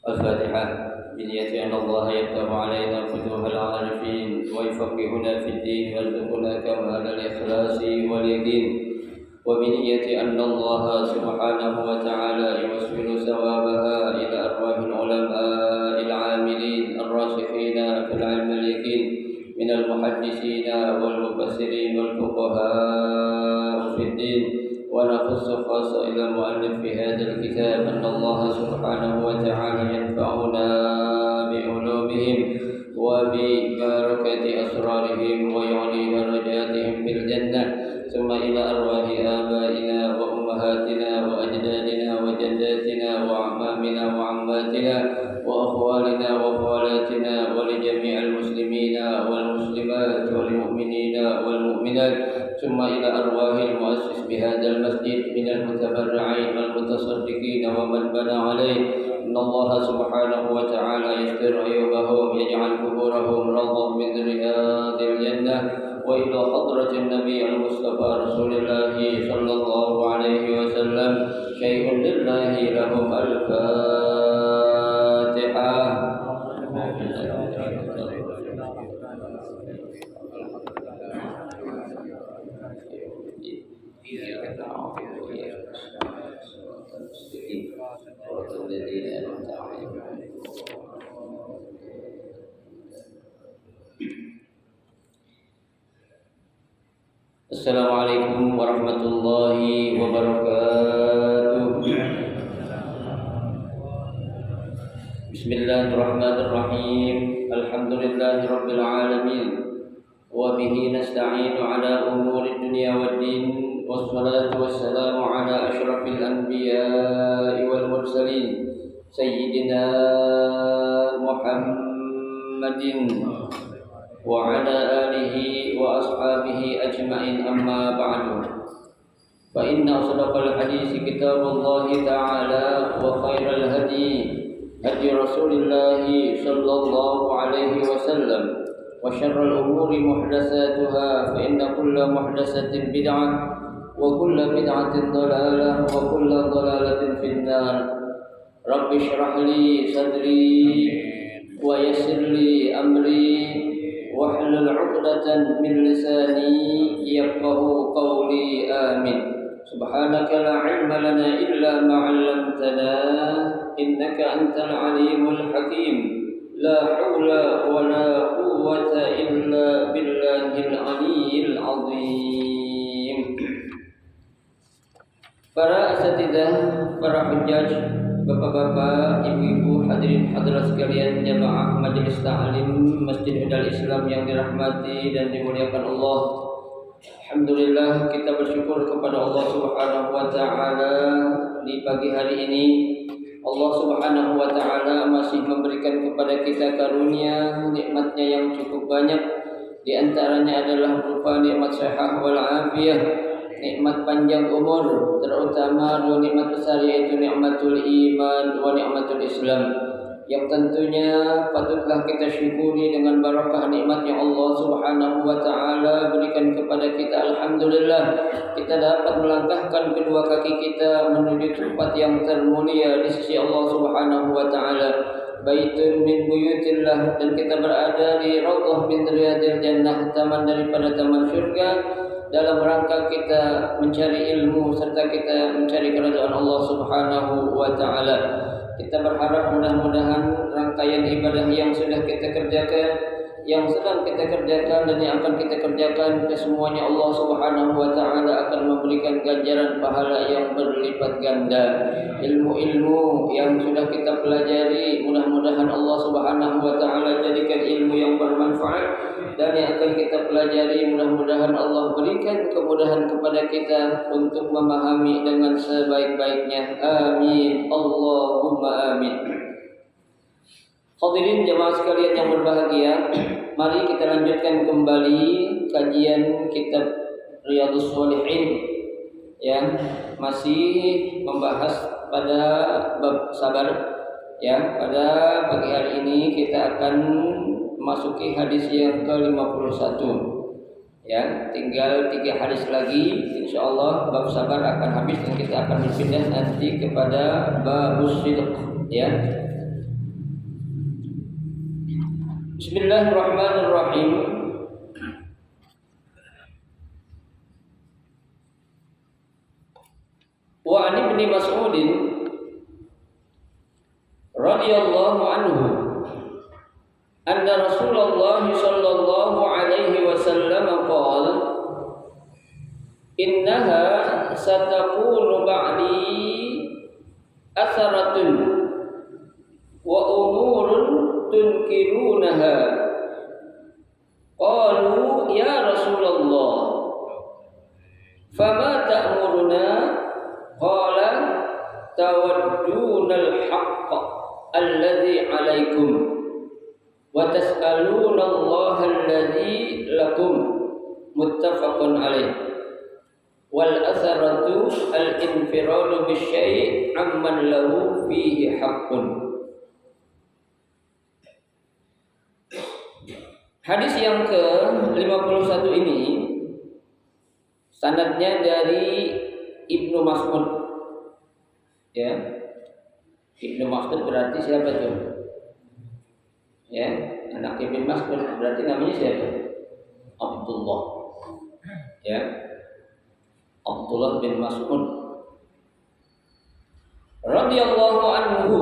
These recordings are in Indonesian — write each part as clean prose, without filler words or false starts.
الفاتحة بنية أن الله يفتح علينا فتوح العارفين ويفقهنا في الدين ويرزقنا كمال الإخلاص واليقين وبنية أن الله سبحانه وتعالى يوصل ثوابها إلى أرواح العلماء العاملين الراسخين في العلم اليقين من المحدثين والمفسرين والفقهاء في الدين. ونخص خاصة إلى المؤلف في هذا الكتاب أن الله سبحانه وتعالى ينفعنا بعلومهم وببركة أسرارهم ويعلي درجاتهم في الجنة. ثم إلى أرواح آبائنا وأمهاتنا وأجدادنا وجداتنا وأعمامنا وعماتنا وأخوالنا وخالاتنا ولجميع المسلمين والمسلمات والمؤمنين والمؤمنات. ثم إلى أرواح المؤسس بهذا المسجد من المتبرعين والمتصدقين ومن بنى عليه. إن الله سبحانه وتعالى يستر عيوبهم يجعل قبورهم روضا من رياض الجنة. وإلى حضرة النبي المصطفى رسول الله صلى الله عليه وسلم شيء لله لهم الفاتحة. Assalamualaikum warahmatullahi wabarakatuh. Bismillahirrahmanirrahim. Alhamdulillahi rabbil alamin. Wa bihi nasta'inu ala umuri dunya waddin. Wassalatu wassalamu ala asyrafil anbiya'i wal mursalin Sayyidina Muhammadin wa ala alihi wa ashabihi ajma'in, amma ba'du. Fa inna asdaqal hadisi kitabullahi ta'ala wa khairal hadi hadi Rasulillah sallallahu alaihi wasallam wa syarrul umuri muhdatsatuha fa inna kulla muhdatsatin bid'ah wa kulla bid'atin dhalalah wa kulla dhalalatin finnar. Rabbi shrah li sadri wa yassir li amri wahlul 'uqdatan min lisani yafqahu qawli. Amin. Subhanaka la 'ilma lana illa ma 'allamtana innaka antal 'alimul hakim. La haula wa la quwwata illa billahil 'aliyyil 'azim. Para asatidzah, para hujjaj, bapak-bapak, ibu-ibu, hadirin hadirat sekalian jamaah majelis ta'lim Masjid Hudal Islam yang dirahmati dan dimuliakan Allah. Alhamdulillah, kita bersyukur kepada Allah Subhanahu wa taala di pagi hari ini. Allah Subhanahu wa taala masih memberikan kepada kita karunia nikmatnya yang cukup banyak. Di antaranya adalah berupa nikmat sehat wal afiyah, nikmat panjang umur, terutama dua nikmat besar yaitu nikmatul iman wa nikmatul Islam, yang tentunya patutlah kita syukuri dengan barakah nikmat yang Allah Subhanahu wa taala berikan kepada kita. Alhamdulillah, kita dapat melangkahkan kedua kaki kita menuju tempat yang termulia di sisi Allah Subhanahu wa taala. Baitun min buyutillah, dan kita berada di raudhah min riyadil jannah, taman daripada taman syurga, dalam rangka kita mencari ilmu serta kita mencari kerajaan Allah Subhanahu wa taala. Kita berharap mudah-mudahan rangkaian ibadah yang sudah kita kerjakan yang sedang kita kerjakan dan yang akan kita kerjakan, kesemuanya Allah Subhanahu wa taala akan memberikan ganjaran pahala yang berlipat ganda. Ilmu-ilmu yang sudah kita pelajari, mudah-mudahan Allah Subhanahu wa taala jadikan ilmu yang bermanfaat, dan yang akan kita pelajari mudah-mudahan Allah berikan kemudahan kepada kita untuk memahami dengan sebaik-baiknya. Amin. Allahumma amin. Hadirin jemaah sekalian yang berbahagia, mari kita lanjutkan kembali kajian kitab Riyadhus Shalihin, ya, masih membahas pada bab sabar, ya. Pada pagi hari ini kita akan memasuki hadis yang ke-51, ya. Tinggal 3 hadis lagi, insyaallah bab sabar akan habis dan kita akan berpindah nanti kepada babus sidq, ya. Bismillahirrahmanirrahim. Wa an Ibnu Mas'ud radhiyallahu anhu anna Rasulullah sallallahu alaihi wasallam qala innaha satakunu ba'di atharatun wa umurun tunkirunaha. Qalu ya Rasulullah fama ta'muruna? Qala tawaddunal haqqa alladhi 'alaikum wa tas'aluna Allaha alladhi lakum. Muttafaqun alaih. Wal asaratu al-infiradu bisyai' amman lahu fihi haqqun. Hadis yang ke-51 ini sanadnya dari Ibnu Mas'ud, ya. Ibnu Mas'ud berarti siapa tuh? Ya, anak Ibnu Mas'ud berarti namanya siapa? Abdullah, ya. Abdullah bin Mas'ud radhiyallahu anhu,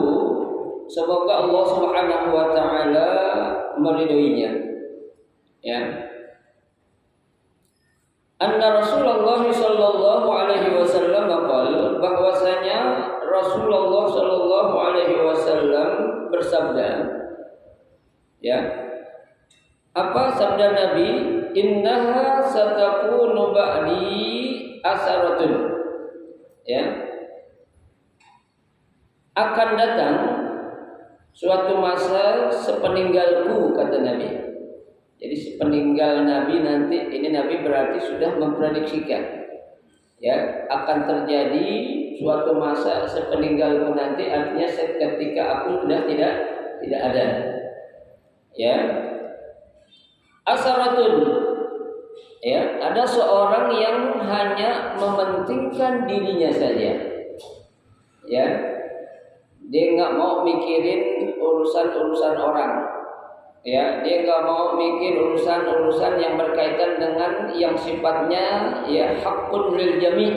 semoga Allah Subhanahu wa taala meridhoinya. Ya, anna Rasulullah sallallahu alaihi wasallam qala, bahwasanya Rasulullah sallallahu alaihi wasallam bersabda, ya. Apa sabda Nabi? Innaha satakunu ba'di asaratun, ya. Akan datang suatu masa sepeninggalku, kata Nabi. Jadi sepeninggal Nabi nanti, ini Nabi berarti sudah memprediksikan, ya, akan terjadi suatu masa sepeninggalku nanti, artinya seketika aku sudah tidak ada, ya. Asaratun, ya, ada seorang yang hanya mementingkan dirinya saja, ya, dia nggak mau mikirin urusan orang. Ya, dia nggak mau mikir urusan-urusan yang berkaitan dengan yang sifatnya, ya, hakun lil jami',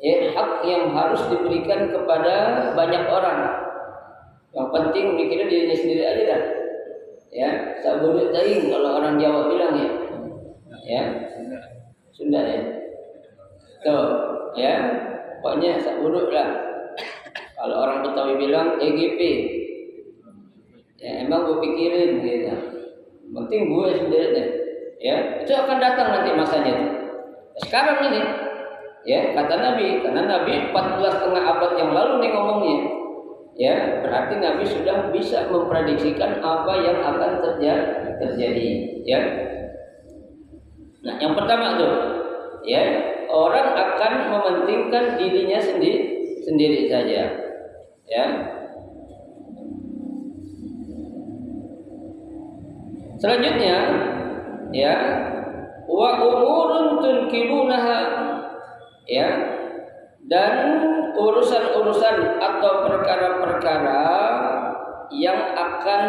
ya, hak yang harus diberikan kepada banyak orang. Yang penting mikirnya dirinya sendiri aja kan. Ya, sabudut taing kalau orang Jawa bilang, ya. Ya. Sunda ya. Tuh, ya. Pokoknya sabudut lah. Kalau orang Betawi bilang EGP. Ya, emang gue pikirin gitu. Penting gue sendiri deh. Ya, itu akan datang nanti masanya. Sekarang ini, ya, kata Nabi, karena Nabi 14,5 abad yang lalu nih ngomongnya. Ya, berarti Nabi sudah bisa memprediksikan apa yang akan terjadi, ya. Nah, yang pertama tuh, ya, orang akan mementingkan dirinya sendiri saja. Ya. Selanjutnya, ya, wa umurun tunkirunaha, ya, dan urusan-urusan atau perkara-perkara yang akan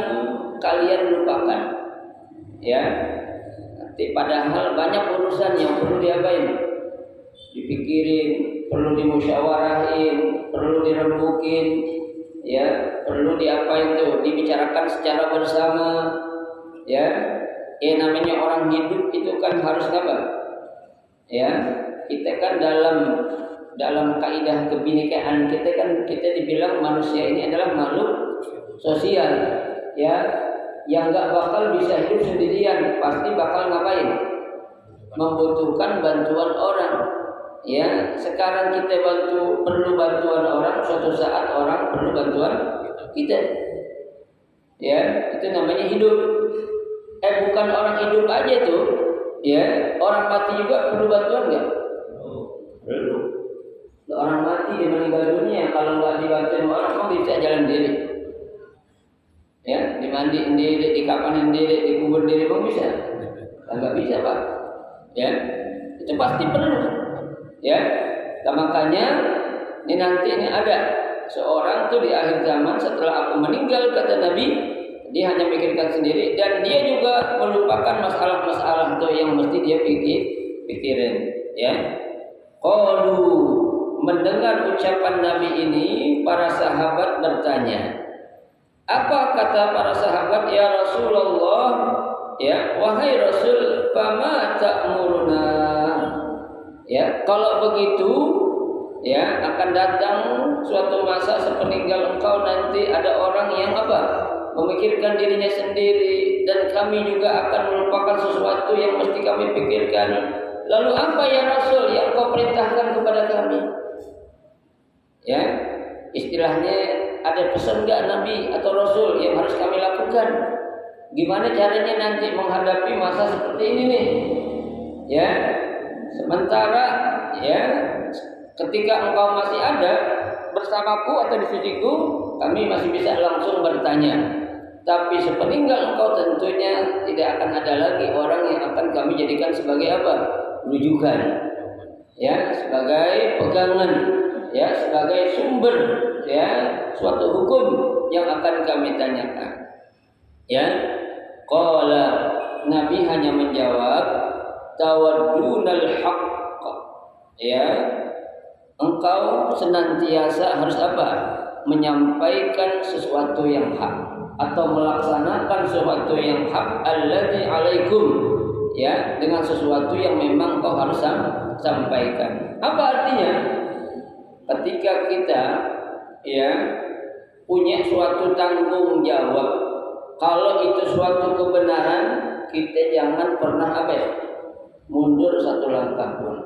kalian lupakan, ya. Nanti padahal banyak urusan yang perlu diapain, dipikirin, perlu dimusyawarahin, perlu dirembukin, ya, perlu diapain tuh, dibicarakan secara bersama. Ya, Ya namanya orang hidup itu kan harus apa? Ya, kita kan dalam kaidah kebinekaan kita dibilang manusia ini adalah makhluk sosial, ya, yang nggak bakal bisa hidup sendirian, pasti bakal ngapain? Membutuhkan bantuan orang. Ya, sekarang kita perlu bantuan orang, suatu saat orang perlu bantuan kita. Ya, itu namanya hidup. Bukan orang hidup aja tuh, ya, orang mati juga perlu bantuan nggak? Perlu. Orang mati dia meninggal dunia, kalau nggak dibantuin orang, kok bisa jalan sendiri? Ya, dimandiin sendiri, dikapanin sendiri, dikubur sendiri, kok bisa? Nggak bisa, Pak. Ya, itu pasti perlu. Ya, nah, makanya ini nanti ini ada seorang tuh di akhir zaman setelah aku meninggal, kata Nabi, dia hanya mikirkan sendiri dan dia juga melupakan masalah-masalah tuh yang mesti dia pikirin. Ya, qalu, mendengar ucapan Nabi ini, para sahabat bertanya. Apa kata para sahabat? Ya Rasulullah, ya, wahai Rasul, fama ta'muruna? Ya, kalau begitu, ya, akan datang suatu masa sepeninggal engkau nanti ada orang yang apa? Memikirkan dirinya sendiri, dan kami juga akan melupakan sesuatu yang mesti kami pikirkan. Lalu apa ya Rasul yang kau perintahkan kepada kami? Ya, istilahnya ada pesan enggak Nabi atau Rasul yang harus kami lakukan? Gimana caranya nanti menghadapi masa seperti ini nih? Ya, sementara ya ketika engkau masih ada bersamaku atau di sisiku, kami masih bisa langsung bertanya. Tapi sepeninggal engkau tentunya tidak akan ada lagi orang yang akan kami jadikan sebagai apa? Rujukan. Ya, sebagai pegangan, ya, sebagai sumber, ya, suatu hukum yang akan kami tanyakan. Ya, qala, Nabi hanya menjawab, tawaddunal haqq. Ya, engkau senantiasa harus apa? Menyampaikan sesuatu yang hak atau melaksanakan sesuatu yang hak, alladzi alaikum, ya, dengan sesuatu yang memang kau harus sampaikan. Apa artinya? Ketika kita, ya, punya suatu tanggung jawab, kalau itu suatu kebenaran, kita jangan pernah apa ya? Mundur satu langkah pun.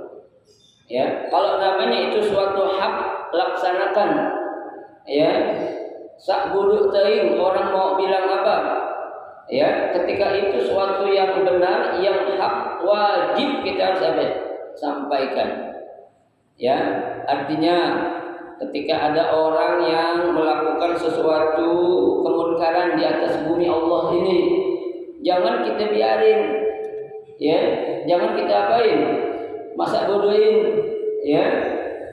Ya, kalau namanya itu suatu hak, laksanakan. Ya, sak buduk teing orang mau bilang apa? Ya, ketika itu suatu yang benar, yang hak, wajib kita harus apa? Sampaikan. Ya, artinya ketika ada orang yang melakukan sesuatu kemunkaran di atas bumi Allah ini, jangan kita biarin. Ya, jangan kita apain? Masa bodohin. Ya,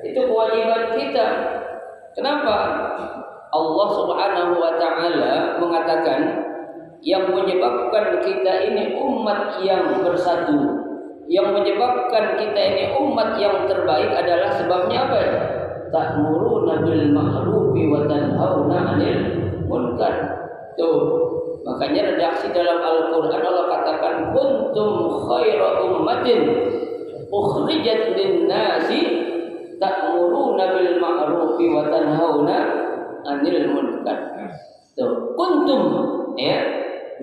itu kewajiban kita. Kenapa? Allah Subhanahu wa taala mengatakan yang menyebabkan kita ini umat yang bersatu, yang menyebabkan kita ini umat yang terbaik adalah sebabnya apa? Ta'muruna bil ma'rufi wa tanhauna 'anil munkar. Tuh, makanya redaksi dalam Al-Qur'an Allah katakan kuntum khaira ummatin ukhrijat lin-nasi ta'muruna bil ma'rufi wa tanhauna 'anil munkar. Tuh, kuntum, ya,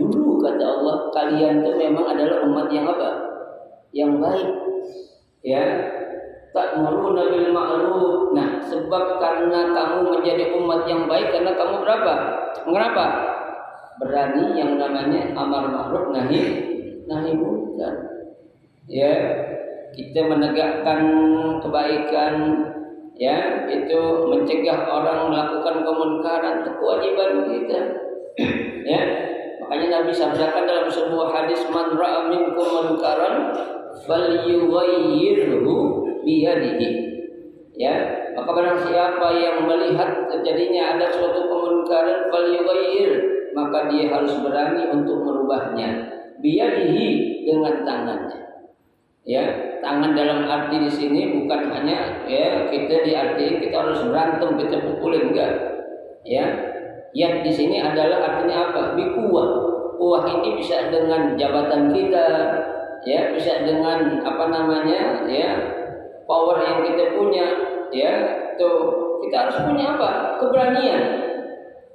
dulu kata Allah, kalian tuh memang adalah umat yang apa? Yang baik. Ya, ta'muruna bil ma'ruf. Nah, sebab karena kamu menjadi umat yang baik karena kamu berapa? Mengapa? Berani yang namanya amar ma'ruf nahi munkar. Ya, kita menegakkan kebaikan, ya, itu mencegah orang melakukan kemunkaran, itu kewajiban kita. Ya, makanya Nabi sabdakan dalam sebuah hadis, man ra'a minkum munkaran falyughayyirhu biyadihi. Ya, maka barang siapa yang melihat terjadinya ada suatu kemunkaran, falyughayyir, maka dia harus berani untuk merubahnya. Biyadihi, dengan tangannya. Ya, tangan dalam arti di sini bukan hanya, ya, kita diartiin kita harus berantem, kita pukulin, enggak. Ya, yad di sini adalah artinya apa? Bikuwah, Uang ini bisa dengan jabatan kita, ya, bisa dengan ya, power yang kita punya, ya. Tuh, kita harus punya apa? Keberanian.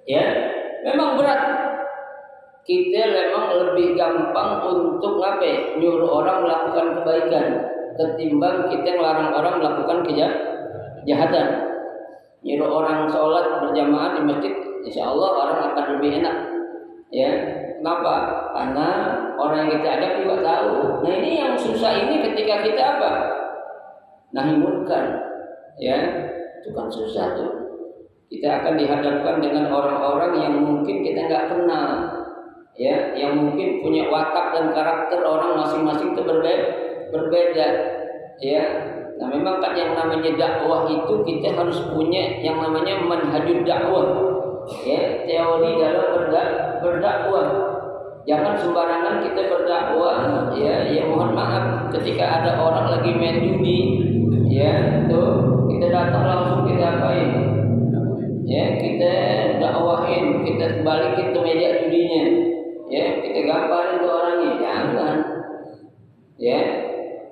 Ya, memang berat. Kita memang lebih gampang untuk nyuruh orang melakukan kebaikan ketimbang kita melarang orang melakukan kejahatan. Nyuruh orang sholat berjamaah di masjid, insya Allah orang akan lebih enak. Ya, kenapa? Karena orang yang kita ajak juga tahu. Nah, ini yang susah ini ketika kita nahi munkar. Ya, itu kan susah tuh. Kita akan dihadapkan dengan orang-orang yang mungkin kita nggak kenal, ya, yang mungkin punya watak dan karakter orang masing-masing itu berbeda, ya. Nah, memang kan yang namanya dakwah itu kita harus punya yang namanya manhajul dakwah, ya, teori dalam berdakwah. Jangan sembarangan kita berdakwah, ya. Ya mohon maaf, ketika ada orang lagi main judi, ya, tuh kita datang langsung kita apain? Ya, kita dakwahin, kita balikin ke meja judinya, ya, kita gambarin ke orangnya, jangan, ya,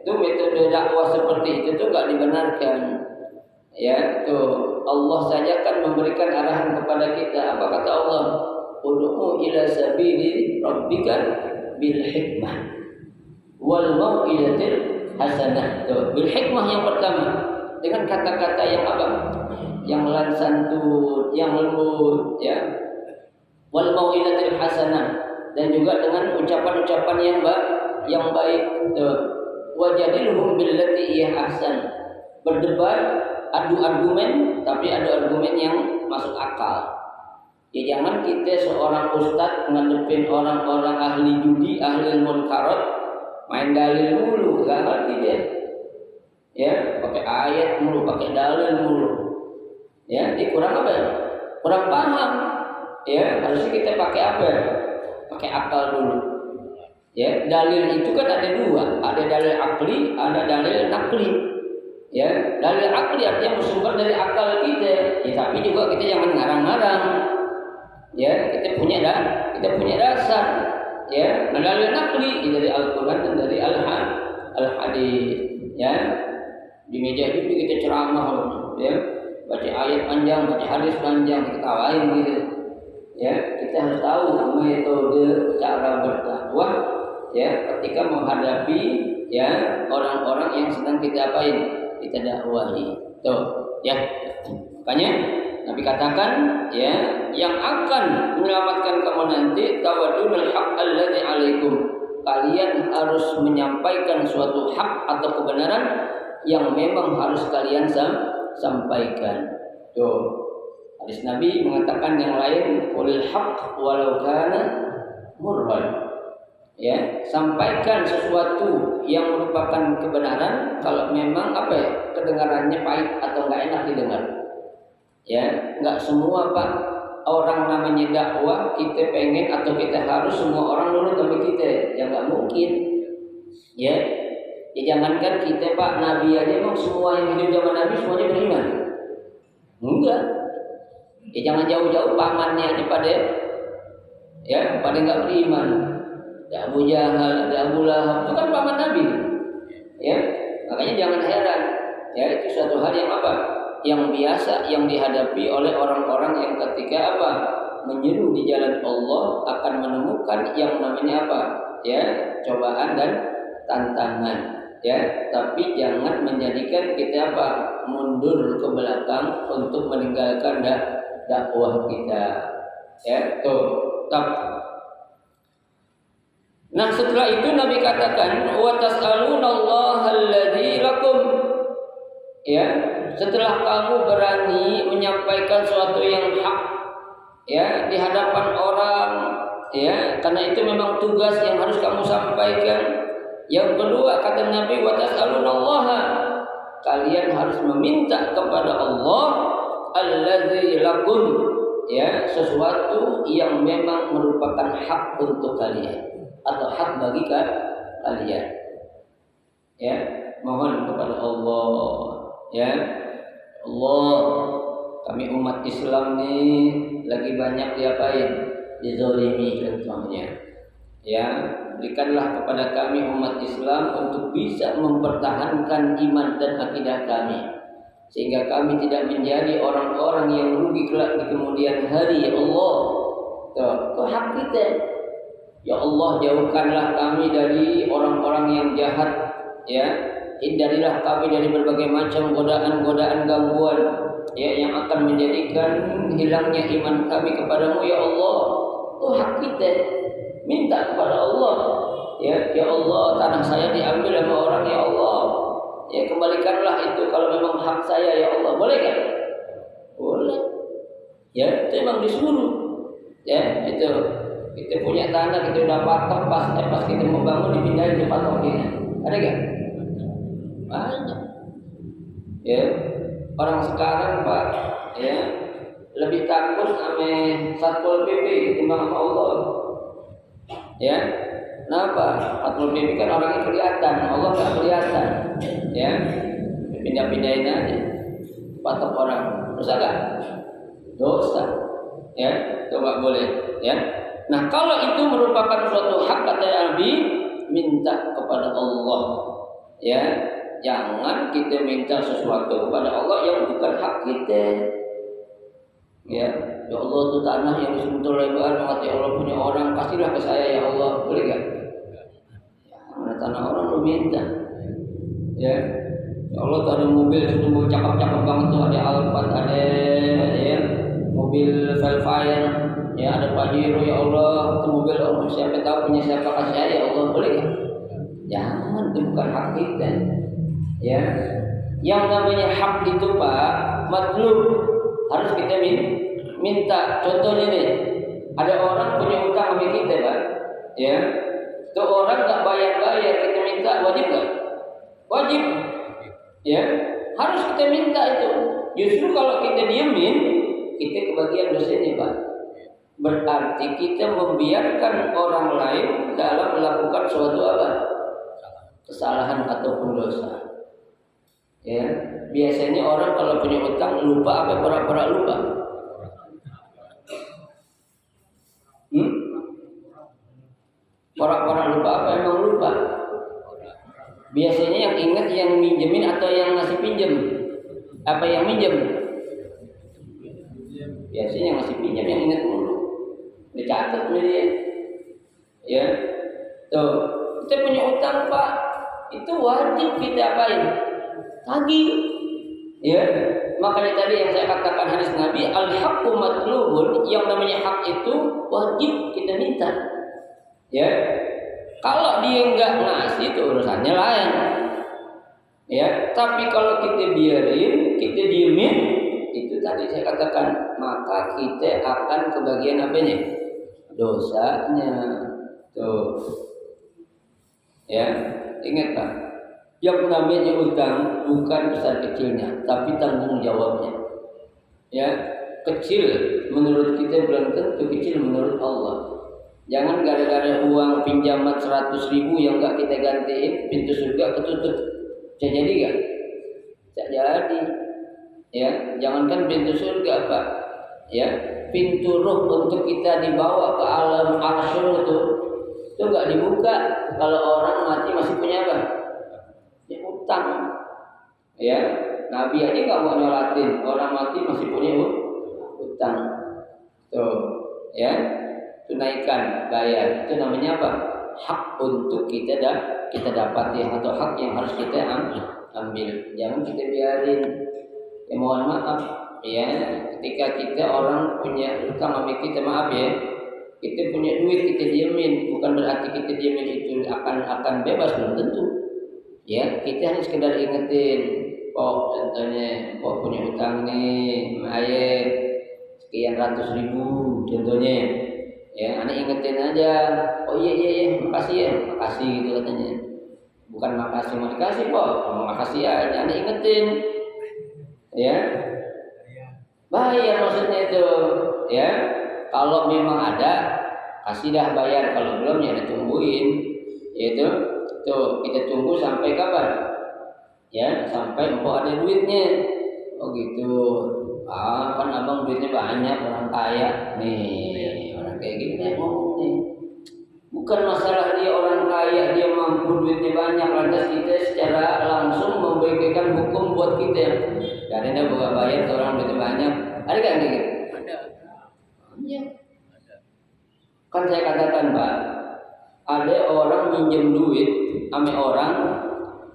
itu metode dakwah seperti itu tuh nggak dibenarkan, ya, tuh Allah saja kan memberikan arahan kepada kita, apa kata Allah? Ud'u ila sabili rabbika bil hikmah wal mau'izatil hasanah. Tuh, bil hikmah yang pertama, dengan kata-kata yang yang santun, yang lembut, ya. Wal mau'izatil hasanah, dan juga dengan ucapan-ucapan yang baik. Wajadilhum billati hiya ahsan. Berdebat, adu argumen, tapi adu argumen yang masuk akal. Ya, jangan kita seorang ustadz ngadepin orang-orang ahli judi, ahli munkarat, main dalil mulu, gak ngerti dia. Ya, pakai ayat mulu, pakai dalil mulu. Ya, dia kurang kurang paham. Ya, harusnya kita pakai pakai akal dulu. Ya, dalil itu kan ada dua, ada dalil akli, ada dalil nakli. Ya, dalil akli artinya bersumber dari akal kita. Ya, tapi juga kita jangan ngarang-ngarang. Ya, kita punya dasar. Ya, nah, dalil nakli dari Al-Qur'an dan dari Al-Hadis. Ya, di meja itu kita ceramah, ya. Baca ayat panjang, baca hadis panjang, diketawain gitu. Ya, kita harus tahu metode cara berdakwah, ya, ketika menghadapi, ya, orang-orang yang sedang kita kita dakwahi. Tuh, ya. Makanya Nabi katakan, ya, yang akan menyelamatkan kamu nanti tawadunul haq alladzi alaikum. Kalian harus menyampaikan suatu hak atau kebenaran yang memang harus kalian sampaikan. Tuh, hadis Nabi mengatakan yang lain, qulil haqq walau kana murran. Ya, sampaikan sesuatu yang merupakan kebenaran kalau memang kedengarannya pahit atau enggak enak didengar. Ya, enggak semua orang namanya dakwah kita pengen atau kita harus semua orang nurut sama kita, ya enggak mungkin. Ya, ya jangankan kita Nabi aja emang semua yang hidup zaman Nabi semuanya beriman. Enggak. Ya jangan jauh-jauh pamannya aja pada enggak beriman. Ada Abu Jahal, ada Abu Lahab, itu kan paman Nabi. Ya, makanya jangan heran. Ya, itu suatu hal yang yang biasa yang dihadapi oleh orang-orang yang ketika menyeru di jalan Allah akan menemukan yang namanya ya, cobaan dan tantangan. Ya, tapi jangan menjadikan kita mundur ke belakang untuk meninggalkan dakwah kita. Ya, Nah, setelah itu Nabi katakan wa tas'alunallaha alladzi lakum. Ya, setelah kamu berani menyampaikan sesuatu yang hak, ya, di hadapan orang, ya, karena itu memang tugas yang harus kamu sampaikan. Yang kedua kata Nabi wa tas'alunallaha, kalian harus meminta kepada Allah alladzi lakum, ya, sesuatu yang memang merupakan hak untuk kalian atau hak bagi kalian. Ya, mohon kepada Allah, ya. Allah, kami umat Islam nih lagi banyak dizolimi contohnya. Ya, berikanlah kepada kami umat Islam untuk bisa mempertahankan iman dan akidah kami, sehingga kami tidak menjadi orang-orang yang rugi kelak di kemudian hari. Ya Allah, itu hak kita. Ya Allah, jauhkanlah kami dari orang-orang yang jahat. Ya, hindarilah kami dari berbagai macam godaan-godaan, gangguan, ya, yang akan menjadikan hilangnya iman kami kepadamu. Ya Allah, itu hak kita. Minta kepada Allah, ya Allah, tanah saya diambil sama orang, ya Allah, ya kembalikanlah itu kalau memang hak saya, ya Allah. Boleh kan? Boleh. Ya, itu memang disuruh. Ya, itu kita punya tanah, kita udah patok, pas kita membangun dipindahin ke patoknya. Ada kan? Banyak. Ya, orang sekarang Pak, ya lebih takut sama Satpol PP ketimbang sama Allah. Ya, kenapa? Satpol PP kan orangnya kelihatan, Allah nggak kelihatan. Ya, pindah-pindahin aja, patok orang, dosa nggak? Dosa. Ya, itu nggak boleh. Ya, nah kalau itu merupakan suatu hak kata Nabi, minta kepada Allah. Ya, jangan kita minta sesuatu kepada Allah yang bukan hak kita. Ya, ya Allah, itu tanah yang disentuh lebar banget, ya Allah, punya orang, kasihlah ke saya, ya Allah. Boleh gak? Ya, mana tanah orang lu minta. Ya, ya Allah, tuh ada mobil, itu mobil cakep-cakep banget tuh, ada Alphard, ada ya mobil Velfire, ya ada Pajero, ya Allah, itu mobil orang siapa tahu punya siapa, kasih saya, ya Allah. Boleh gak? Jangan, itu bukan hak kita. Ya, yang namanya hak itu Pak, matlub, harus kita minta. Contohnya nih, ada orang punya utang sama kita Pak, ya, itu orang nggak bayar, kita minta, wajib nggak? Wajib, ya, harus kita minta itu. Justru kalau kita diemin, kita kebagian dosanya Pak. Berarti kita membiarkan orang lain dalam melakukan suatu apa? Kesalahan ataupun dosa. Ya, biasanya orang kalau punya utang lupa apa pura-pura lupa? Pura-pura lupa apa emang lupa? Biasanya yang ingat yang minjemin atau yang ngasih pinjem? Apa yang minjem? Biasanya yang ngasih pinjam yang ingat dulu. Dicatat dia. Ya, tuh kita punya utang Pak, itu wajib kita apain? Tagih. Ya, makanya tadi yang saya katakan hadis Nabi, al-haqqu matlubun, yang namanya hak itu wajib kita minta. Ya, kalau dia enggak ngasih itu urusannya lain. Ya, tapi kalau kita biarin, kita diemin, itu tadi saya katakan, maka kita akan kebagian apanya? Dosanya. Tuh. Ya, ingat Pak, yang namanya utang bukan besar kecilnya, tapi tanggung jawabnya. Ya, kecil menurut kita belum tentu kecil menurut Allah. Jangan gara-gara uang pinjaman 100.000 yang enggak kita gantiin, pintu surga ketutup. Bisa jadi enggak? Bisa jadi. Ya, jangankan pintu surga Pak. Ya, pintu ruh untuk kita dibawa ke alam arsyul itu enggak dibuka kalau orang mati masih punya apa? Ya, utang. Ya, Nabi aja nggak mau nyolatin, orang mati masih punya utang. Tuh, ya, tunaikan, bayar. Itu namanya apa? Hak untuk kita dapati, atau hak yang harus kita ambil. Jangan kita biarin. Ya, mohon maaf, ya, ketika kita orang punya utang sama kita, maaf ya, kita punya duit kita diemin, bukan berarti kita diemin itu akan bebas, belum tentu. Ya, kita hanya sekedar ingetin, contohnya, punya utang nih, ayah sekian ratus ribu, contohnya, ya, anak ingetin aja, oh iya, makasih gitu katanya, bukan makasih mau dikasih makasih aja, anak ingetin, ya, bayar maksudnya itu, ya, kalau memang ada, kasih dah bayar, kalau belum ya ditungguin, yaitu. Tuh, kita tunggu sampai kapan? Ya, sampai empok ada duitnya. Oh gitu. Kan abang duitnya banyak, orang kaya. Nih, orang kayak gini ngomong nih. Bukan masalah mampu, duitnya banyak, lantas kita secara langsung memberikan hukum buat kita. Karena bukan bayar orang duitnya banyak. Ada kan gitu? Ada. Iya. Kan saya katakan Pak, ada orang minjem duit sama orang,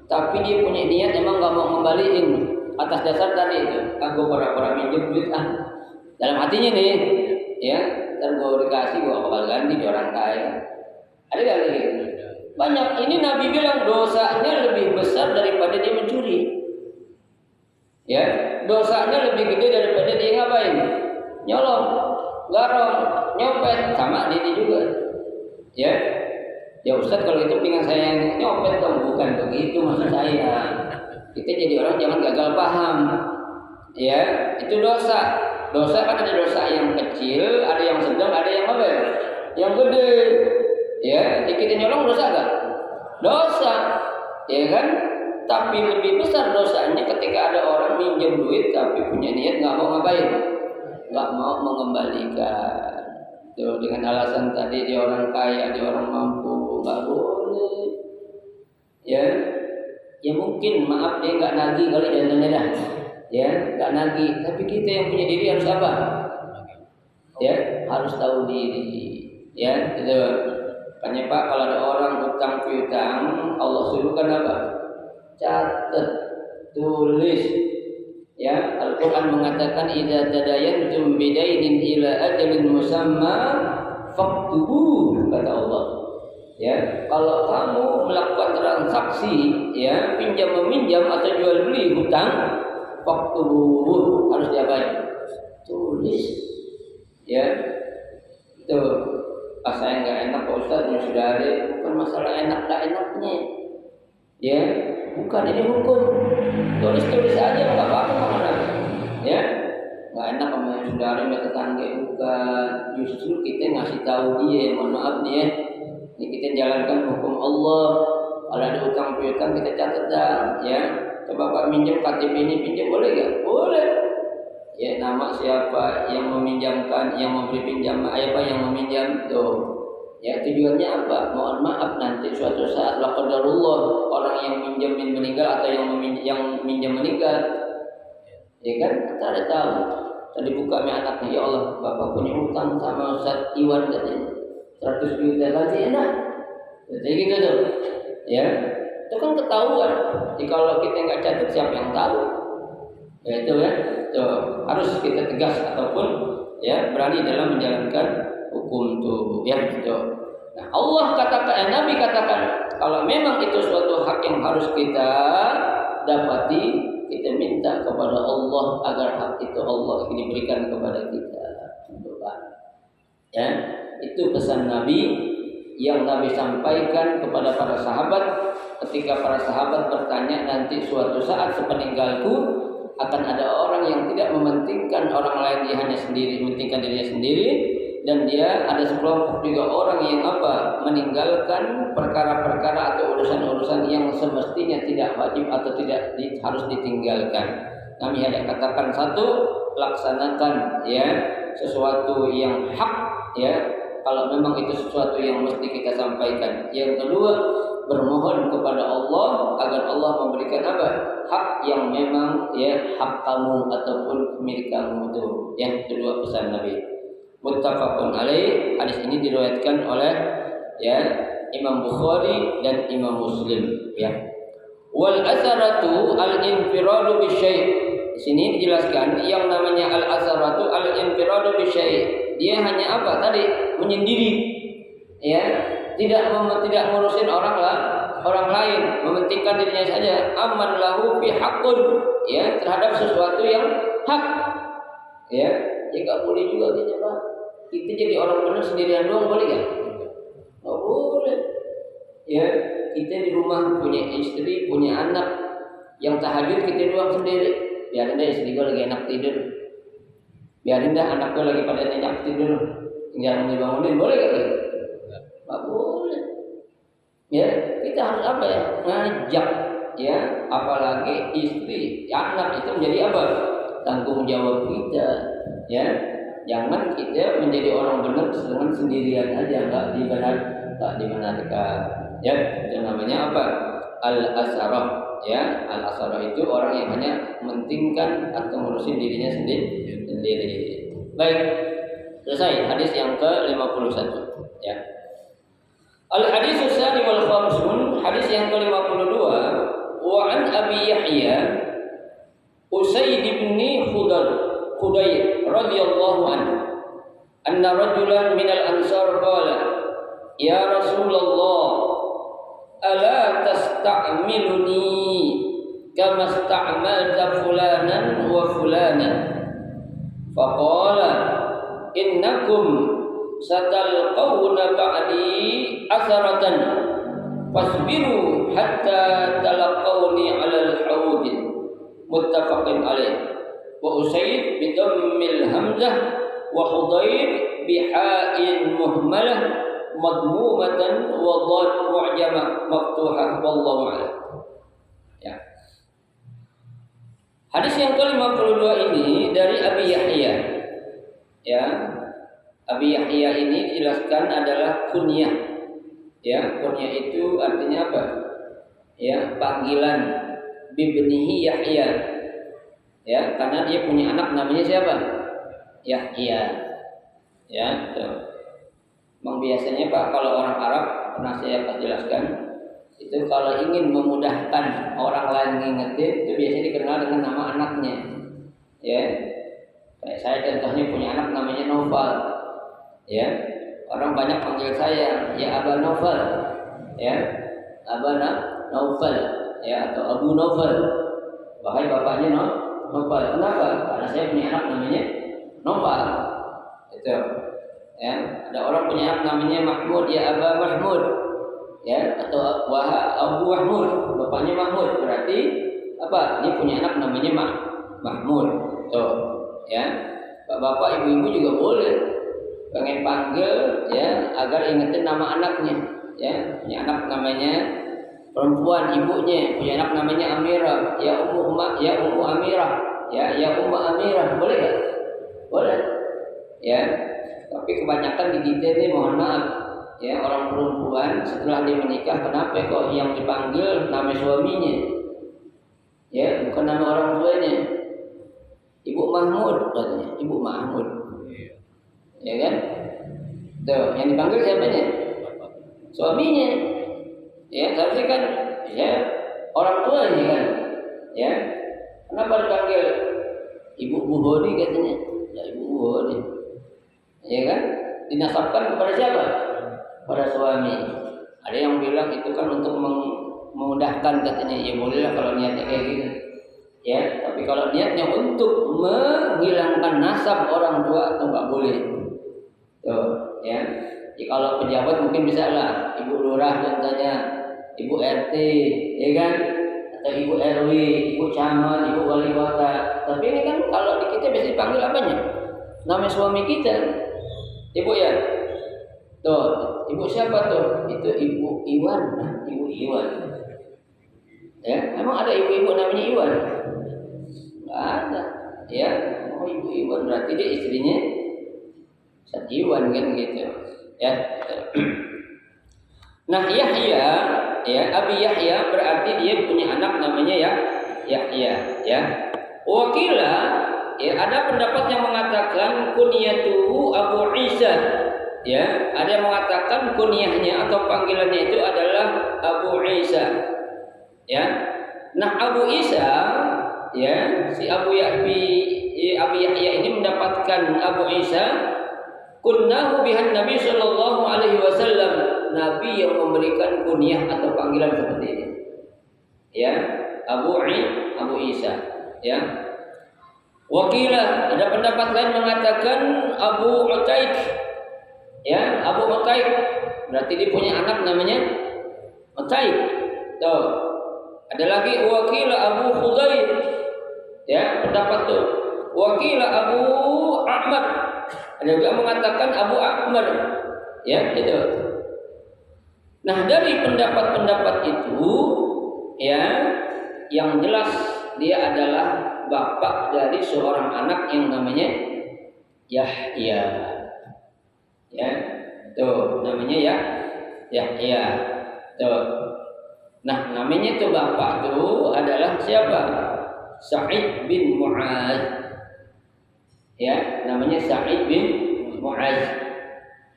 tapi dia punya niat emang nggak mau ngembaliin atas dasar tadi itu. Aku pura-pura minjem duit dalam hatinya nih, ya, ntar gue dikasih gue bakal ganti di orang kaya. Ada gak lagi? Banyak. Ini Nabi bilang dosanya lebih besar daripada dia mencuri. Ya, dosanya lebih gede daripada dia ngapain? Nyolong, garong, nyopet, sama ini juga. Ya, ya Ustaz kalau itu pingin saya yang nyopet dong, bukan begitu maksud saya. Kita jadi orang jangan gagal paham. Ya, itu dosa. Dosa kan ada dosa yang kecil, ada yang sedang, ada yang apa? Yang gede. Ya, kita nyolong dosa gak? Dosa, ya kan? Tapi lebih besar dosanya ketika ada orang minjem duit tapi punya niat nggak mau ngapain, nggak mau mengembalikan. Tuh, dengan alasan tadi dia orang kaya, dia orang mampu, nggak boleh. Ya mungkin maaf dia nggak nagih kali jantannya dah. Ya, nggak nagih, tapi kita yang punya diri harus apa? Ya, harus tahu diri. Ya, itu. Makanya Pak, kalau ada orang utang piutang, Allah suruhkan apa? Catat, tulis. Ya, Al-Quran mengatakan idza tadayantum bidainin ila ajalin musamma faktubu, kata Allah. Ya, kalau kamu melakukan transaksi, ya, pinjam meminjam atau jual beli hutang, faktubu harus diapain? Tulis. Ya, itu. Saya nggak enak Pak Ustaz, yang sudah ada, bukan masalah enak nggak enaknya. Ya, bukan, ini hukum. Tulis aja nggak apa-apa. Ya, nggak enak sama yang sudah ada tetangga, bukan. Justru kita ngasih tahu dia, mohon maaf nih ya. Ini kita jalankan hukum Allah. Kalau ada utang piutang kita catat dah, ya. Coba Pak minjem KTP ini, pinjam boleh gak? Boleh. Ya, nama siapa yang meminjamkan, yang memberi pinjam, apa yang meminjam tuh. Ya, tujuannya apa? Mohon maaf nanti suatu saat la qadarullah orang yang minjamin meninggal atau yang minjam meninggal. Ya kan? Kita ada tahu. Tadi buka anaknya, ya Allah, Bapak punya utang sama Ustaz Iwan katanya 100 juta lagi enak. Jadi gitu tuh. Ya. Itu kan ketahuan. Jadi kalau kita nggak catat siapa yang tahu? Ya itu ya. Tuh, harus kita tegas ataupun ya berani dalam menjalankan hukum tuh ya gitu. Nah, Allah katakan, Nabi katakan kalau memang itu suatu hak yang harus kita dapati, kita minta kepada Allah agar hak itu Allah ini berikan kepada kita. Coba. Ya, itu pesan Nabi yang Nabi sampaikan kepada para sahabat ketika para sahabat bertanya nanti suatu saat sepeninggalku akan ada orang yang tidak mementingkan orang lain, dia hanya sendiri, mementingkan dirinya sendiri, dan dia ada sekelompok juga orang yang apa? Meninggalkan perkara-perkara atau urusan-urusan yang semestinya tidak wajib atau tidak harus ditinggalkan. Kami hanya katakan satu, laksanakan ya sesuatu yang hak ya. Kalau memang itu sesuatu yang mesti kita sampaikan. Yang kedua, bermohon kepada Allah agar Allah memberikan apa? Hak yang memang ya hak kamu ataupun milik kamu itu. Yang kedua pesan Nabi. Muttafaqun alaih. Hadis ini diriwayatkan oleh ya Imam Bukhari dan Imam Muslim ya. Wal asaratu al-infiradu bisyai'. Di sini dijelaskan yang namanya al-asaratu al-infiradu bisyai'. Dia hanya apa tadi? Menyendiri. Ya, tidak ngurusin orang lain, mementingkan dirinya saja. Aman lahu fi haqqun, ya, terhadap sesuatu yang hak. Ya, nggak boleh juga kita Pak. Kita jadi orang benar sendirian doang boleh enggak? Nggak boleh. Ya, kita di rumah punya istri, punya anak, yang tahajud kita doang sendiri. Biarin deh istri gue lagi enak tidur. Biarin dah anak gue lagi pada nyenyak tidur. Jangan dibangunin, boleh gak? Nggak boleh. Ya, kita harus apa ya? Ngajak ya, apalagi istri, anak itu menjadi apa? Tanggung jawab kita. Ya, jangan kita menjadi orang benar dengan sendirian aja, nggak dibenarkan. Ya, itu namanya apa? Al-asarah. Ya, al-asarah itu orang yang hanya mementingkan atau ngurusin dirinya sendiri. Baik, selesai hadis yang ke-51. Ya. Al-hadis tsani wal khamsun, hadis yang ke-52, wa an Abi Yahya Usaid bin Khudayr radhiyallahu anhu anna rajulan minal ansar qala ya Rasulullah ala tasta'miluni kama sta'malta fulanan wa fulanan faqala innakum satalqawna ba'di asaratan fasbiru hatta talaqawni 'alal hawd muttafaqun alaih wa Usaid bi dhammil hamzah wa Khudayr bi ha'in muhmalah madmumatan wa dhad mu'jamah maftuhah wallahu a'lam. Ya. Hadis yang ke-52 ini dari Abi Yahya. Ya. Abi Yahya ini dijelaskan adalah kunyah. Ya, kunyah itu artinya apa? Ya, panggilan bibnihi Yahya. Ya, karena dia punya anak namanya siapa? Yahya. Ya, tuh. Memang biasanya Pak, kalau orang Arab pernah saya jelaskan, itu kalau ingin memudahkan orang lain ngingetin, itu biasanya dikenal dengan nama anaknya. Ya, kayak saya contohnya punya anak namanya Noval. Ya, orang banyak panggil saya ya Aba Noval, ya Aba Noval, ya atau Abu Noval. Bahkan bapaknya Noval. Kenapa? Karena saya punya anak namanya Noval. Itu. Ya, ada orang punya anak namanya Mahmud, ya Aba Mahmud, ya atau Abu Mahmud, bapaknya Mahmud, berarti apa? Dia punya anak namanya Mahmud. Tuh, ya. Bapak ibu-ibu juga boleh pengen panggil ya agar ingetin nama anaknya. Ya, punya anak namanya perempuan, ibunya punya anak namanya Amirah, ya Ummu Amirah, ya Ummu Amirah, boleh nggak? Boleh. Ya. Tapi kebanyakan di kita ini mohon maaf ya orang perempuan setelah dia menikah kenapa kok yang dipanggil nama suaminya ya bukan nama orang tuanya. Ibu Mahmud katanya, Ibu Mahmud ya kan tuh yang dipanggil siapanya? Suaminya ya seharusnya kan ya orang tuanya kan ya kenapa dipanggil Ibu Buhori katanya ya Ibu Buhori ya kan dinasabkan kepada siapa? Pada suami. Ada yang bilang itu kan untuk memudahkan katanya. Ya bolehlah kalau niatnya kayak gitu. Ya, tapi kalau niatnya untuk menghilangkan nasab orang tua atau enggak boleh. Tuh, ya. Jadi kalau pejabat mungkin bisa lah Ibu Lurah contohnya, Ibu RT, ya kan? Atau Ibu RW, Ibu Camat, Ibu Wali Kota. Tapi ini kan kalau di kita biasa dipanggil apanya? Nama suami kita. Ibu ya, tuh, ibu siapa tuh? Itu Ibu Iwan, Ibu Iwan. Ya, emang ada ibu-ibu namanya Iwan? Nggak ada. Ya, oh Ibu Iwan berarti dia istrinya Ustaz Iwan kan gitu. Ya. Nah Yahya, ya Abi Yahya berarti dia punya anak namanya Yahya. Ya. Wakila. Ya, ada pendapat yang mengatakan kunyatuhu Abu Isa. Ya, ada yang mengatakan kunyahnya atau panggilannya itu adalah Abu Isa. Ya. Nah, Abu Isa ya, si Abi Yahya ini mendapatkan Abu Isa kunnahu bihan Nabi sallallahu alaihi wasallam. Nabi yang memberikan kunyah atau panggilan seperti ini. Ya, Abu Isa. Ya. Wakilah ada pendapat lain mengatakan Abu Utaik. Ya, Abu Utaik berarti dia punya anak namanya Utaik. Tuh. Ada lagi wakilah Abu Khudayr. Ya, pendapat tuh. Wakilah Abu Ahmad. Ada juga mengatakan Abu Ahmad. Ya, itu. Nah, dari pendapat-pendapat itu ya, yang jelas dia adalah bapak dari seorang anak yang namanya Yahya. Ya, tuh namanya Yahya. Tuh. Nah, namanya itu bapak itu adalah siapa? Sa'id bin Mu'adz. Ya, namanya Sa'id bin Mu'adz.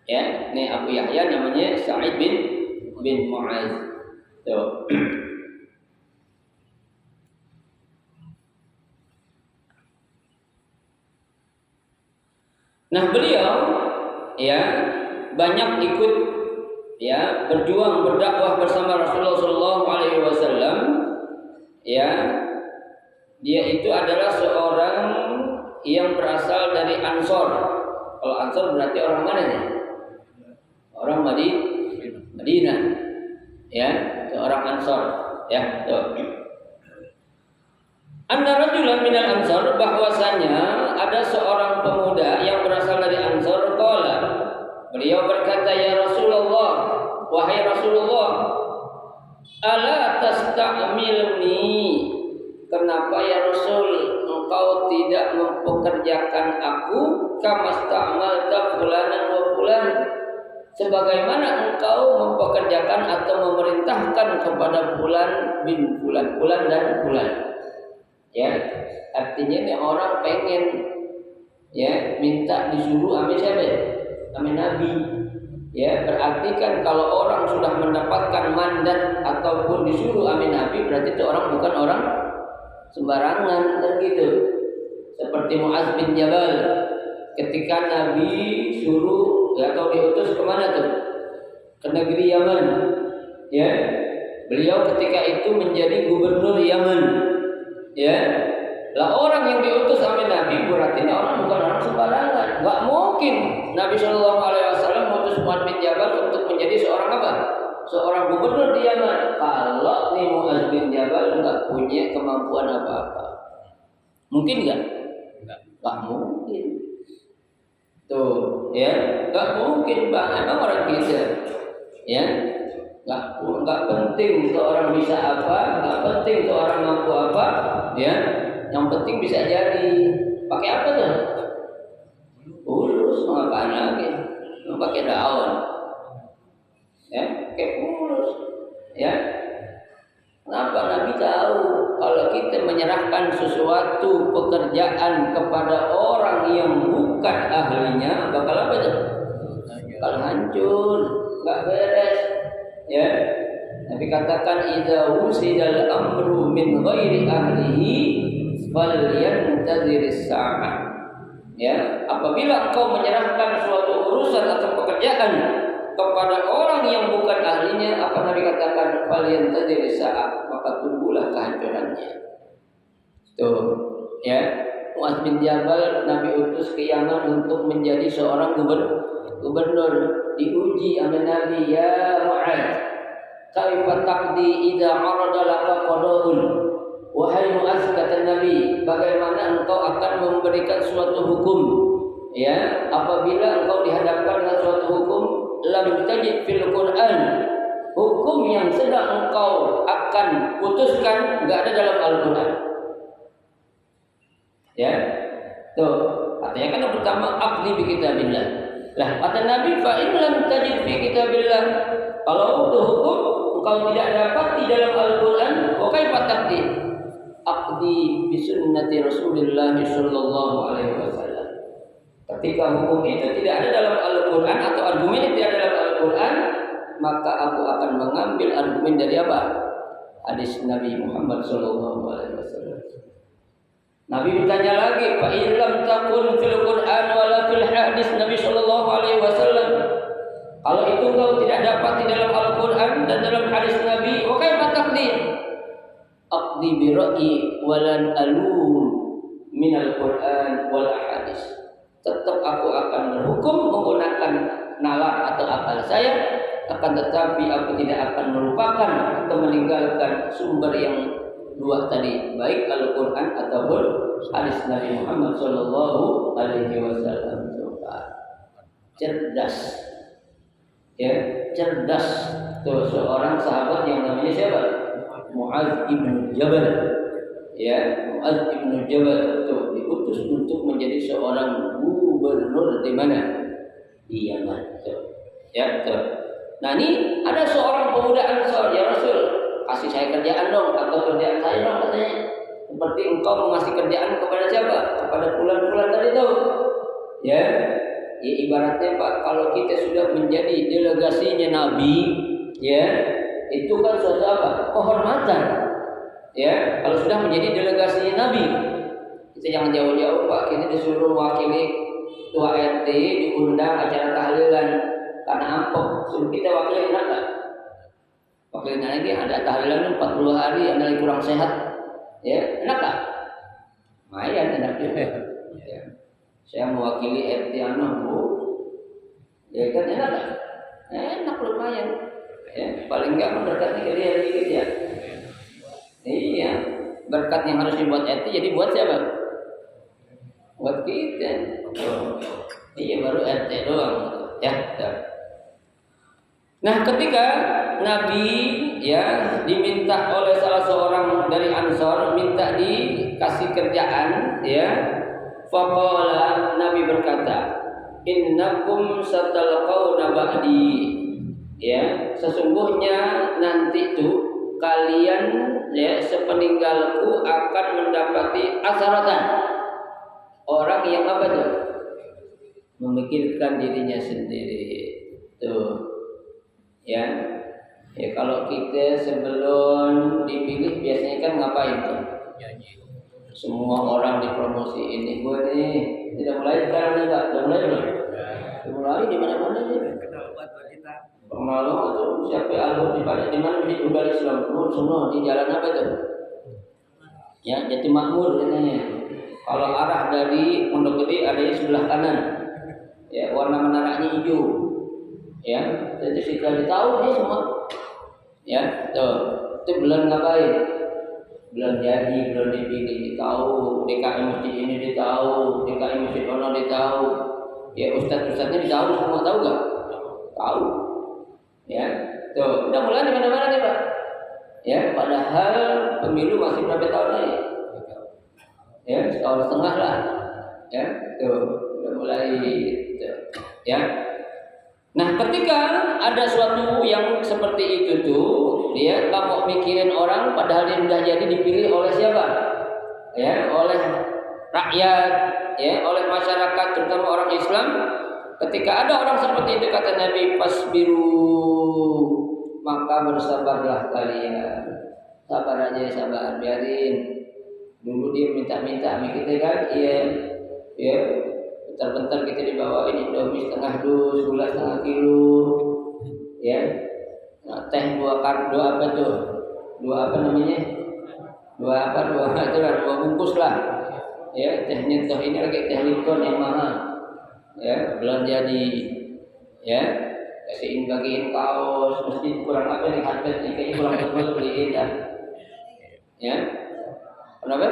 Ya, ini Abu Yahya namanya Sa'id bin Mu'adz. Tuh. Nah, beliau ya banyak ikut ya berjuang berdakwah bersama Rasulullah Shallallahu Alaihi Wasallam. Ya, dia itu adalah seorang yang berasal dari Ansor. Kalau Ansor berarti orang mana nih? Orang Madinah. Ya, seorang Ansor. Ya, tuh. Anna rajulan minal Ansor, bahwasanya ada seorang pemuda yang berasal dari Ansor. Qala, beliau berkata, ya Rasulullah, wahai Rasulullah, ala tasta'milni, kenapa ya Rasul engkau tidak mempekerjakan aku kama sta'malta fulanan wa fulan, sebagaimana engkau mempekerjakan atau memerintahkan kepada fulan bin fulan, fulan dan fulan. Ya, artinya ini orang pengen ya minta disuruh sama siapa? Sama Nabi. Ya, berarti kan kalau orang sudah mendapatkan mandat ataupun disuruh sama Nabi, berarti itu orang bukan orang sembarangan kan gitu. Seperti Mu'adz bin Jabal, ketika Nabi suruh atau diutus kemana tuh? Ke negeri Yaman. Ya, beliau ketika itu menjadi gubernur Yaman. Ya, lah orang yang diutus sama Nabi berarti orang bukan orang sembarangan. Gak mungkin Nabi Shallallahu Alaihi Wasallam mengutus Mu'adz bin Jabal untuk menjadi seorang apa? Seorang gubernur di Yaman. Kalau nih Mu'adz bin Jabal nggak punya kemampuan apa-apa, mungkin nggak? Nggak mungkin. Tuh, ya, nggak mungkin bang. Emang orang kita, ya. Nggak penting seorang bisa apa, nggak penting seorang mampu apa, ya. Yang penting bisa jadi. Pakai apa tuh? Urus, mau apaan lagi? Mau pakai daun, ya, pakai urus, ya. Kenapa Nabi tahu kalau kita menyerahkan sesuatu pekerjaan kepada orang yang bukan ahlinya bakal apa tuh? Bakal hancur, nggak beres. Ya, Nabi katakan idza wusidal amru min ghairi ahlihi falyantaziris sa'ah. Ya, apabila engkau menyerahkan suatu urusan atau pekerjaan kepada orang yang bukan ahlinya, apa Nabi katakan falyantaziris sa'ah, maka tunggulah kehancurannya. Tuh, ya. Mu'adz bin Jabal Nabi utus ke Yaman untuk menjadi seorang gubernur. Diuji sama Nabi, ya Mu'adz, kaifa taqdi idza arada laka qada'un. Wahai Mu'adz, kata Nabi, bagaimana engkau akan memberikan suatu hukum, ya, apabila engkau dihadapkan dengan suatu hukum lam tajid fil Quran, hukum yang sedang engkau akan putuskan enggak ada dalam Al-Qur'an. Ya. Tuh, artinya kan yang pertama aqdi bi kitabillah. Lah kata Nabi, fa in lam tajid fi kitabillah, kalau itu hukum engkau tidak dapat di dalam Al-Qur'an, wa kaifa taqdi? Aqdi bi sunnati Rasulillah sallallahu alaihi wasallam. Ketika hukum itu tidak ada dalam Al-Qur'an atau argumen tidak ada dalam Al-Qur'an, maka aku akan mengambil argumen dari apa? Hadis Nabi Muhammad sallallahu alaihi wasallam. Nabi bertanya lagi, fa illam takun fil Qur'an wala fil hadis Nabi sallallahu alaihi wasallam. Kalau itu engkau tidak dapat di dalam Al-Qur'an dan dalam hadis Nabi, wa kaifa taqdi? Aqdi bi ra'yi walan alum min al-Qur'an wal hadis. Tetap aku akan berhukum menggunakan nalar atau akal saya, akan tetapi aku tidak akan melupakan atau meninggalkan sumber yang dua tadi, baik Al-Quran ataupun hadis Nabi Muhammad Sallallahu Alaihi Wasallam. Cerdas, ya, cerdas. Tuh seorang sahabat yang namanya siapa? Mu'adz bin Jabal. Ya, Mu'adz bin Jabal itu diutus untuk menjadi seorang gubernur di mana? Di Yaman. Tuh. Ya, tuh. Nah ini ada seorang pemuda Ansor, ya Rasul, kasih saya kerjaan dong, atau kerjaan saya dong katanya. Seperti engkau mengasih kerjaan kepada siapa? Kepada fulan-fulan tadi tuh. Ya, ya ibaratnya Pak, kalau kita sudah menjadi delegasinya Nabi, ya itu kan suatu apa? Kehormatan. Ya, kalau sudah menjadi delegasinya Nabi, kita jangan jauh-jauh Pak, kita disuruh wakili ketua RT diundang acara tahlilan karena ampok, suruh kita wakilin enak gak? Wakilin lagi ada tahlilan 40 hari, ada yang kurang sehat, ya enak gak? Lumayan enak juga. Ya. Saya mewakili RT Bu, ya kan enak gak? Enak lumayan. Ya, paling enggak berkatnya ke dia dikit ya. Iya, berkat yang harus dibuat RT jadi buat siapa? Buat kita. Iya baru RT doang. Ya. Nah, ketika Nabi ya diminta oleh salah seorang dari Ansor minta dikasih kerjaan, ya. Faqala, Nabi berkata, "Innakum satalqauna ba'di." Ya, sesungguhnya nanti itu kalian ya sepeninggalku akan mendapati asaratan. Orang yang apa tuh? Memikirkan dirinya sendiri. Tuh. Ya. Ya kalau kita sebelum dipilih biasanya kan ngapain tuh? Semua orang dipromosi ini gue nih. Tidak mulai sekarang nih Pak? Sudah mulai belum? Sudah mulai di mana-mana nih. Pemalu atau siapa alur di mana masjid Ugal Islam semua di jalan apa tuh? Ya, Jati Makmur katanya. Kalau arah dari Pondok Gede adanya sebelah kanan. Ya, warna menaranya hijau. Ya, jadi sudah tahu dia semua. Ya, tuh. Itu belum ngapain? Belum jadi, belum dipilih, tahu. DKI masjid ini ditahu, DKI masjid ono ditahu. Ya, ustaz-ustaznya ditahu semua, tahu enggak? Tahu. Ya, tuh. Udah mulai di mana-mana nih, Pak. Ya, padahal pemilu masih berapa tahun lagi? Ya, setahun setengah lah. Ya, tuh. Udah mulai tuh. Ya. Nah, ketika ada suatu yang seperti itu tuh, dia nggak mau mikirin orang, padahal dia sudah jadi dipilih oleh siapa? Ya, oleh rakyat, ya, oleh masyarakat, terutama orang Islam. Ketika ada orang seperti itu, kata Nabi, "Fasbiru, maka bersabarlah kalian." Sabar aja, sabar, biarin. Dulu dia minta-minta sama kita kan, iya, ya. Bentar-bentar kita dibawain Indomie setengah dus, gula setengah kilo, ya. Nah, teh dua apa tuh? Dua apa namanya? Dua bungkus lah. Ya, tehnya tuh ini lagi teh Lipton yang mahal. Ya, belum jadi. Ya, bagiin kaos, mesti kurang apa nih harga kayaknya kurang tebal beliin dah. Ya, kenapa?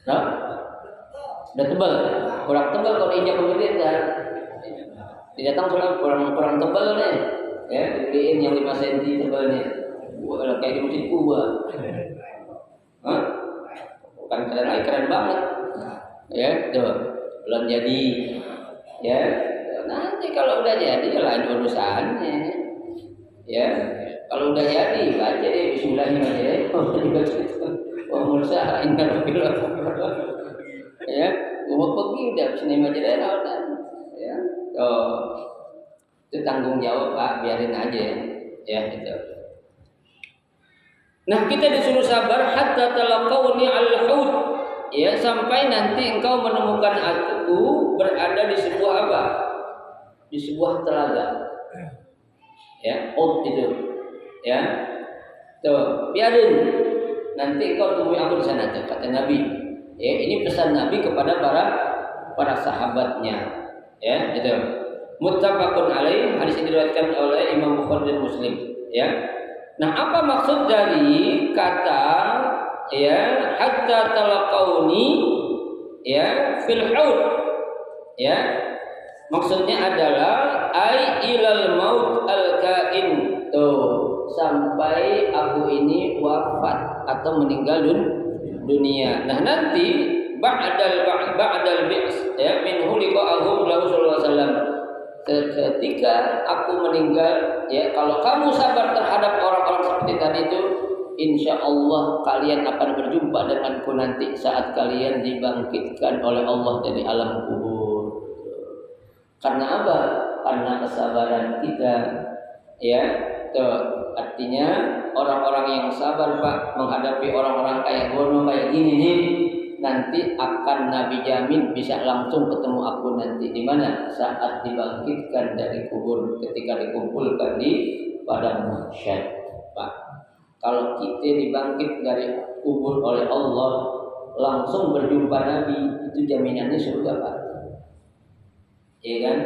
Nah, udah tebal, kurang tebal kalau injak pemerintah. Tidak tahu kurang tebal nih, ya dibeliin yang 5 cm tebalnya. Wah, kayak di masjid Kuba. Hah? Bukan keren banget. Ya, tuh belum jadi. Ya, nanti kalau udah jadi lain urusannya. Ya, kalau udah jadi baca deh Bismillahirrahmanirrahim. Wa mursa inna rabbil ya, gua pergi udah sini majalah udah. Ya. Oh. Itu tanggung jawab Pak, biarin aja. Ya, gitu. Nah, kita disuruh sabar hatta talaqawni al-haud. Ya, sampai nanti engkau menemukan aku berada di sebuah apa? Di sebuah telaga. Ya, haud itu. Ya. Tuh, biarin. Nanti engkau temui aku di sana tuh, kata Nabi. Ya, ini pesan Nabi kepada para sahabatnya. Ya, itu. Muttafaqun alaih, hadis ini diriwayatkan oleh Imam Bukhari dan Muslim. Ya. Nah, apa maksud dari kata ya hatta talaqauni ya fil haud? Ya. Maksudnya adalah ai ilal maut al kain, tuh sampai aku ini wafat atau meninggal dunia. Nah, nanti ba'dal bi's ya minhu liqa'ahu sallallahu alaihi wasallam. ketika aku meninggal, ya, kalau kamu sabar terhadap orang-orang seperti tadi itu, insya Allah kalian akan berjumpa denganku nanti saat kalian dibangkitkan oleh Allah dari alam kubur. Karena apa? Karena kesabaran kita, ya. Artinya orang-orang yang sabar Pak menghadapi orang-orang kayak Bono kayak gini nih, nanti akan Nabi jamin bisa langsung ketemu aku nanti di mana? Saat dibangkitkan dari kubur, ketika dikumpulkan di padang mahsyar. Pak, kalau kita dibangkit dari kubur oleh Allah langsung berjumpa Nabi, itu jaminannya surga Pak. Iya kan?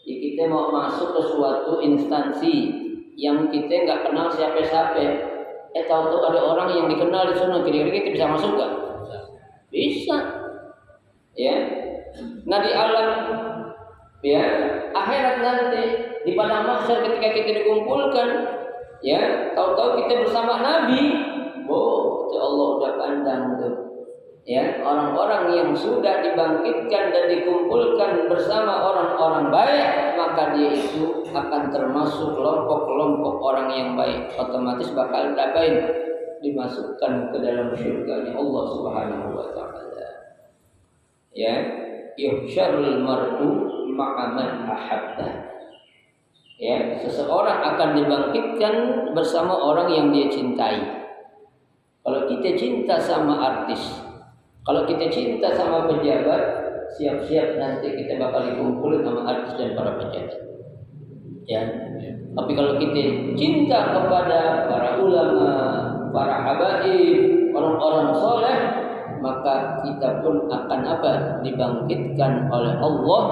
Ya, kita mau masuk ke suatu instansi yang kita nggak kenal siapa-siapa, tahu-tahu ada orang yang dikenal di sana, kira-kira kita bisa masuk nggak? Bisa, ya. Nah di alam, ya, akhirat nanti di padang mahsyar ketika kita dikumpulkan, ya, tahu-tahu kita bersama Nabi, itu Allah udah pandang tuh. Ya, orang-orang yang sudah dibangkitkan dan dikumpulkan bersama orang-orang baik, maka dia itu akan termasuk kelompok-kelompok orang yang baik, otomatis bakal dimasukkan ke dalam surganya Allah Subhanahu wa taala. Ya, yuhsyarul mar'u ma'a man ahabba. Ya, seseorang akan dibangkitkan bersama orang yang dia cintai. Kalau kita cinta sama artis, kalau kita cinta sama pejabat, siap-siap nanti kita bakal dikumpulin sama artis dan para pejabat. Ya. Tapi kalau kita cinta kepada para ulama, para habaib, orang-orang soleh, maka kita pun akan dibangkitkan oleh Allah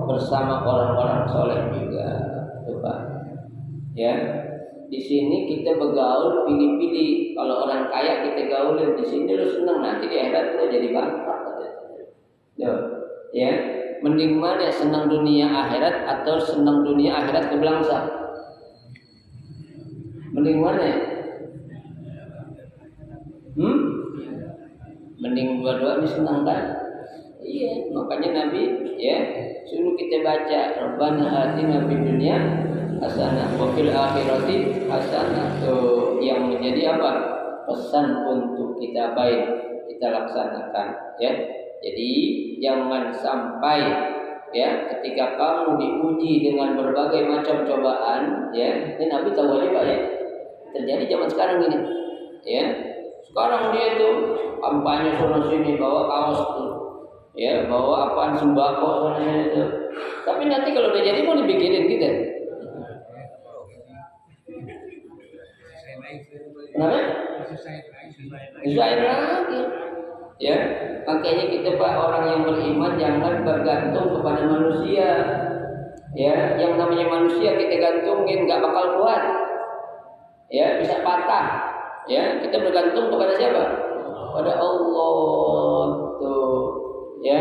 bersama orang-orang soleh juga. Coba. Ya. Di sini kita bergaul pilih-pilih. Kalau orang kaya kita gaulin, di sini lu senang, nanti di akhirat lu jadi bankrupt. Ya, mending mana senang dunia akhirat atau senang dunia akhirat kebelangsa? Mending mana? Mending dua-dua senang kan? Iya, makanya Nabi ya suruh kita baca Rabbana atina fid dunya hasanah wa fil akhirati hasanah. Tuh yang menjadi pesan untuk kita baik kita laksanakan, ya. Jadi jangan sampai ya ketika kamu diuji dengan berbagai macam cobaan, ya. Ini Nabi tahu aja Pak ya. Terjadi zaman sekarang ini. Ya. Sekarang dia itu kampanye sana sini bawa kaos tuh. Ya, bawa apaan sembako sana sini itu. Tapi nanti kalau udah jadi mau dipikirin gitu. Kenapa? Usahain lagi. Ya, makanya kita Pak orang yang beriman jangan bergantung kepada manusia. Ya, yang namanya manusia kita gantungin nggak bakal kuat. Ya, bisa patah. Ya, kita bergantung kepada siapa? Pada Allah tuh. Ya,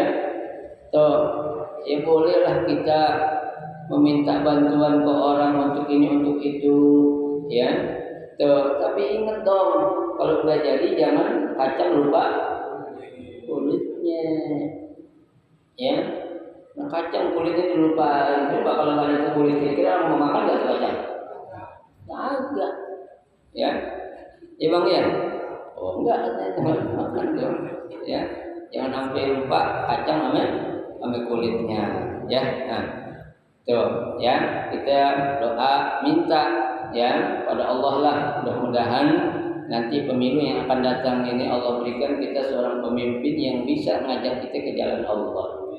tuh. Ya bolehlah kita meminta bantuan ke orang untuk ini untuk itu. Ya. Tuh, tapi ingat dong, kalau udah jadi jangan kacang lupa kulitnya. Ya. Nah, kacang kulitnya dilupain. Coba kalau nggak ada kulit kira-kira mau makan nggak tuh kacang? Enggak. Ya. Ya Bang ya? Oh enggak, jangan makan dong. Ya. Jangan sampai lupa kacang sama kulitnya. Ya. Nah. Tuh, ya. Kita doa minta ya pada Allah lah, mudah-mudahan nanti pemilu yang akan datang ini Allah berikan kita seorang pemimpin yang bisa mengajak kita ke jalan Allah,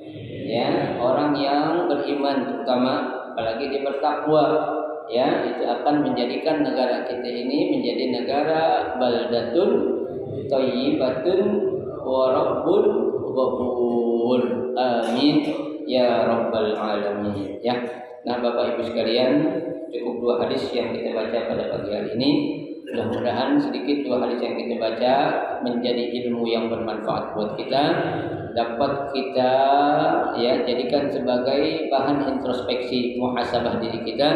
ya, orang yang beriman terutama, apalagi dia bertakwa, ya, itu akan menjadikan negara kita ini menjadi negara baldatun thayyibatun wa rabbun ghafur, amin ya rabbal alamin, ya. Nah Bapak Ibu sekalian, cukup 2 hadis yang kita baca pada pagi hari ini. Mudah-mudahan sedikit 2 hadis yang kita baca menjadi ilmu yang bermanfaat buat kita, dapat kita ya jadikan sebagai bahan introspeksi muhasabah diri kita,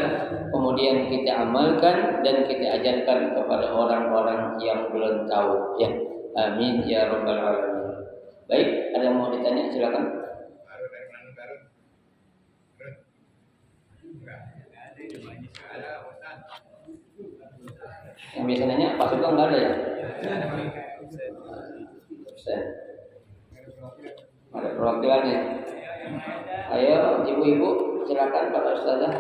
kemudian kita amalkan dan kita ajarkan kepada orang-orang yang belum tahu, ya. Amin ya rabbal alamin. Baik, ada yang mau ditanya silakan. Yang biasa nanya Pak Sugeng nggak ada ya? Ustaz. Ada perwakilannya. Ayo ibu-ibu silakan Pak Ustazah.